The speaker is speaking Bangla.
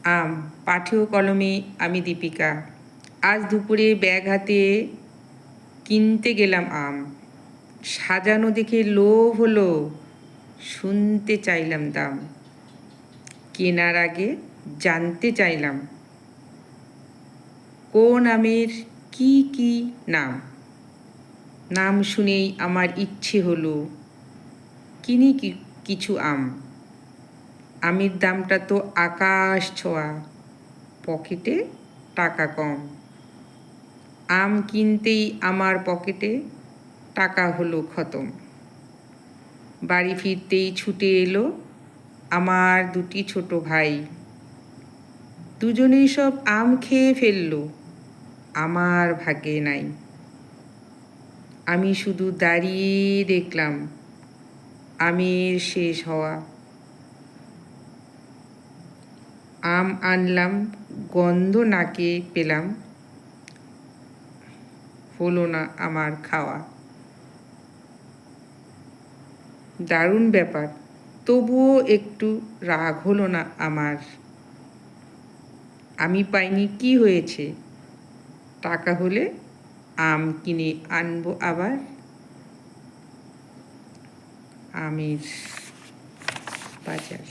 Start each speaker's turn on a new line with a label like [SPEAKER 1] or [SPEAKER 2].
[SPEAKER 1] আম পাঠেয় কলমে আমি দীপিকা। আজ দুপুরে ব্যাগ হাতে কিনতে গেলাম আম। সাজানো দেখে লোভ হলো, শুনতে চাইলাম দাম। কেনার আগে জানতে চাইলাম কোন আমের কি কি নাম। নাম শুনেই আমার ইচ্ছে হলো কিনি কিছু আম। আমের দামটা তো আকাশ ছোঁয়া, পকেটে টাকা কম। আম কিনতেই আমার পকেটে টাকা হলো খতম। বাড়ি ফিরতেই ছুটে এলো আমার দুটি ছোট ভাই। দুজনেই সব আম খেয়ে ফেললো, আমার ভাগ্যে নাই। আমি শুধু দাঁড়িয়ে দেখলাম আমের শেষ হওয়া। আম আনলাম, গন্ধ নাকে পেলাম, হলো না আমার খাওয়া। দারুণ ব্যাপার, তবুও একটু রাগ হলো না আমার। আমি পাইনি কি হয়েছে, টাকা হলে আম কিনে আনবো আবার। আমের বাজার।